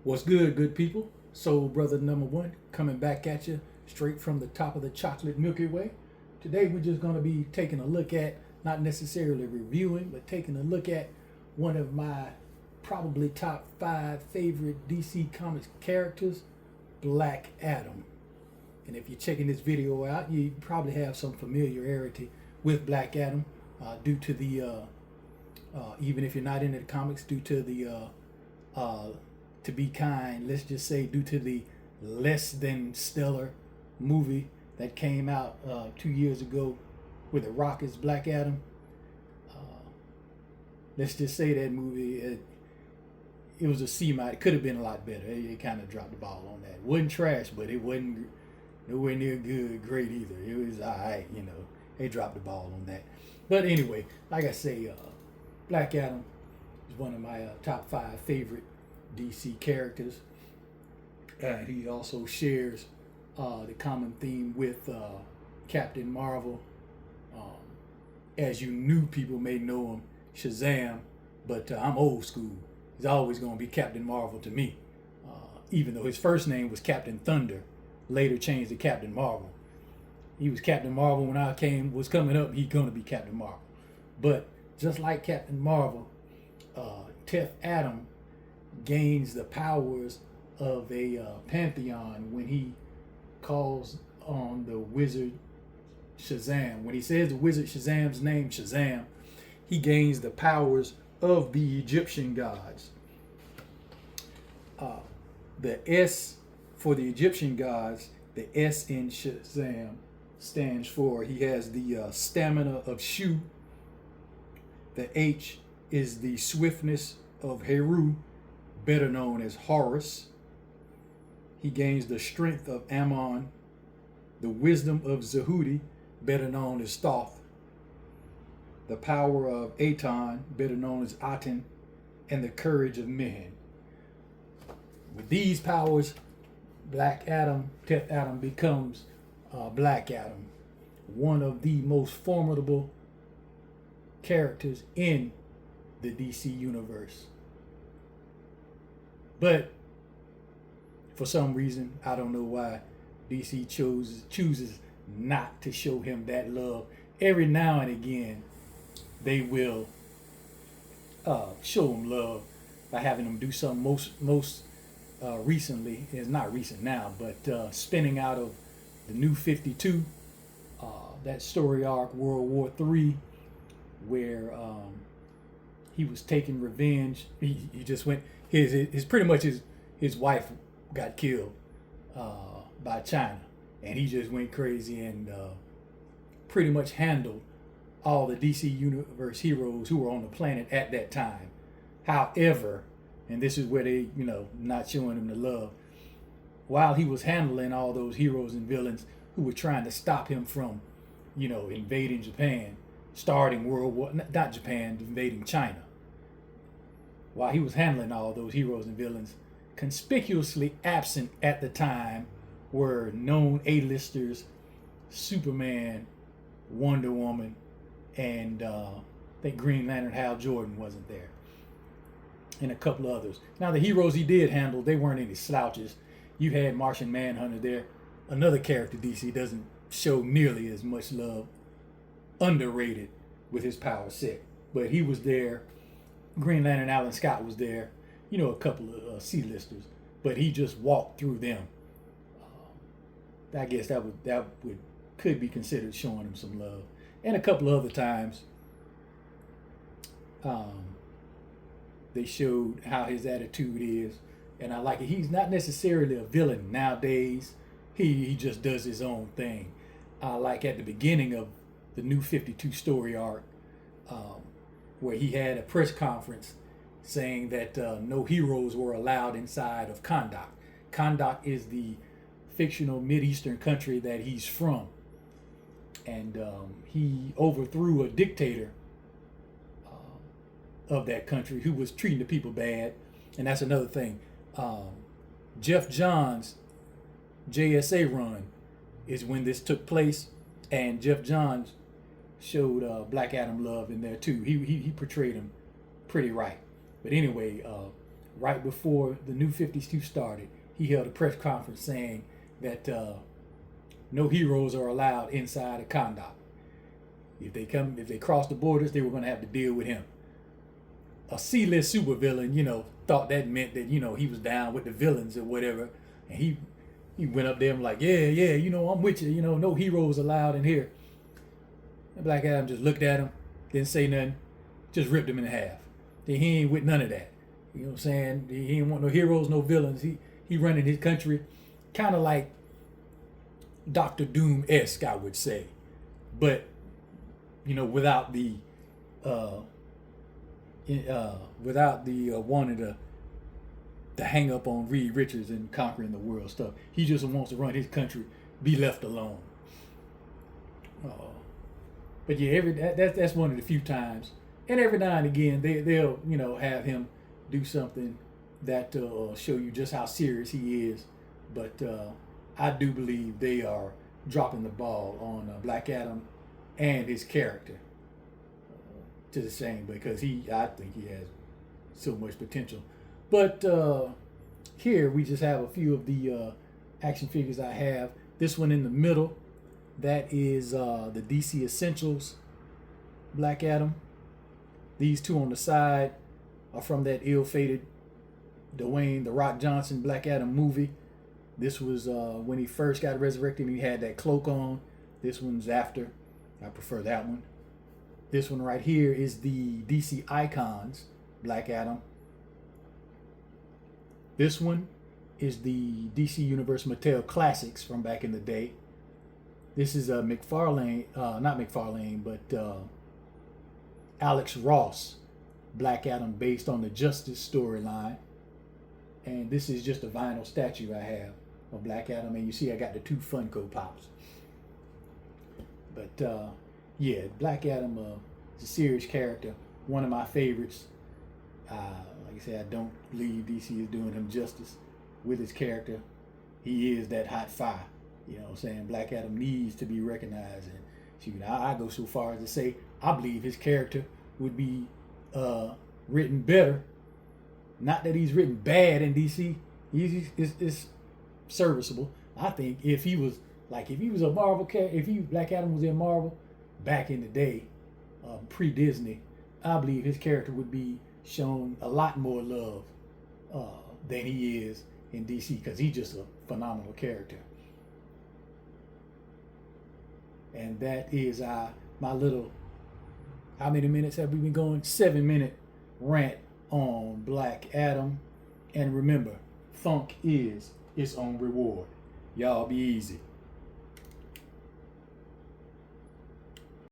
What's good people? Soul Brother number one coming back at you straight from the top of the chocolate Milky Way. Today we're just going to be taking a look at, not necessarily reviewing, but taking a look at one of my probably top 5 favorite DC Comics characters, Black Adam. And if you're checking this video out, you probably have some familiarity with Black Adam due to the, even if you're not into the comics, due to the to be kind, let's just say due to the less than stellar movie that came out 2 years ago with The Rock as Black Adam. Let's just say that movie, it was a C minus. It could have been a lot better. It kind of dropped the ball on that. It wasn't trash, but it wasn't nowhere near great either. It was alright, They dropped the ball on that. But anyway, like I say, Black Adam is one of my top 5 favorite DC characters. He also shares the common theme with Captain Marvel. As you new people may know him, SHAZAM, but I'm old school. He's always going to be Captain Marvel to me. Even though his first name was Captain Thunder, later changed to Captain Marvel. He was Captain Marvel when I was coming up. He's going to be Captain Marvel. But just like Captain Marvel, Tef Adam gains the powers of a pantheon when he calls on the wizard Shazam. When he says the wizard Shazam's name, Shazam, he gains the powers of the Egyptian gods. The S for the Egyptian gods, the S in Shazam stands for, he has the stamina of Shu. The H is the swiftness of Heru, better known as Horus. He gains the strength of Ammon, the wisdom of Zehudi, better known as Thoth, the power of Aton, better known as Aten, and the courage of Mehen. With these powers, Black Adam, Tef Adam, becomes Black Adam, one of the most formidable characters in the DC universe. But for some reason, I don't know why, DC chooses not to show him that love. Every now and again, they will show him love by having him do something. Most recently, it's not recent now, but spinning out of the New 52, that story arc, World War III, where he was taking revenge. He just went, his pretty much his wife got killed by China, and he just went crazy and pretty much handled all the DC Universe heroes who were on the planet at that time. However, and this is where they, not showing him the love, while he was handling all those heroes and villains who were trying to stop him from, invading Japan, starting World War, not Japan, invading China. While he was handling all those heroes and villains, conspicuously absent at the time were known A-listers, Superman, Wonder Woman, and I think Green Lantern Hal Jordan wasn't there, and a couple others. Now the heroes he did handle, they weren't any slouches. You had Martian Manhunter there, another character DC doesn't show nearly as much love, underrated with his power set, but he was there. Green Lantern Alan Scott was there, a couple of C-listers, but he just walked through them. I guess that could be considered showing him some love. And a couple of other times, they showed how his attitude is, and I like it. He's not necessarily a villain nowadays. He just does his own thing. Like at the beginning of the New 52 story arc, where he had a press conference saying that no heroes were allowed inside of Kahndaq. Kahndaq is the fictional Mideastern country that he's from. And he overthrew a dictator of that country who was treating the people bad. And that's another thing. Jeff Johns' JSA run is when this took place. And Jeff Johns showed Black Adam love in there too. He portrayed him pretty right. But anyway, right before the New 52 started, he held a press conference saying that no heroes are allowed inside of Kahndaq. If they cross the borders, they were going to have to deal with him. A C-list supervillain, thought that meant that he was down with the villains or whatever, and he went up there and like, yeah, I'm with you, no heroes allowed in here. And Black Adam just looked at him, didn't say nothing, just ripped him in half. Then he ain't with none of that. You know what I'm saying? He ain't want no heroes, no villains. He running his country, kind of like Dr. Doom-esque, I would say, but without the wanting to hang up on Reed Richards and conquering the world stuff. He just wants to run his country, be left alone. But yeah, that's one of the few times, and every now and again they'll have him do something that show you just how serious he is. But I do believe they are dropping the ball on Black Adam and his character to the same, because I think he has so much potential. But here we just have a few of the action figures I have. This one in the middle, that is the DC Essentials Black Adam. These two on the side are from that ill-fated Dwayne "The Rock" Johnson Black Adam movie. This was when he first got resurrected and he had that cloak on. This one's after. I prefer that one. This one right here is the DC Icons Black Adam. This one is the DC Universe Mattel Classics from back in the day. This is not McFarlane, but Alex Ross Black Adam, based on the Justice storyline. And this is just a vinyl statue I have of Black Adam, and you see I got the 2 Funko Pops. But yeah, Black Adam is a serious character, one of my favorites. Like I said, I don't believe DC is doing him justice with his character. He is that hot fire. You know what I'm saying? Black Adam needs to be recognized. And shoot, I go so far as to say I believe his character would be written better. Not that he's written bad in DC. It's serviceable. I think if he was a Marvel character, Black Adam was in Marvel back in the day, pre-Disney, I believe his character would be shown a lot more love than he is in DC, because he's just a phenomenal character. And that is my little, how many minutes have we been going? 7-minute rant on Black Adam. And remember, funk is its own reward. Y'all be easy.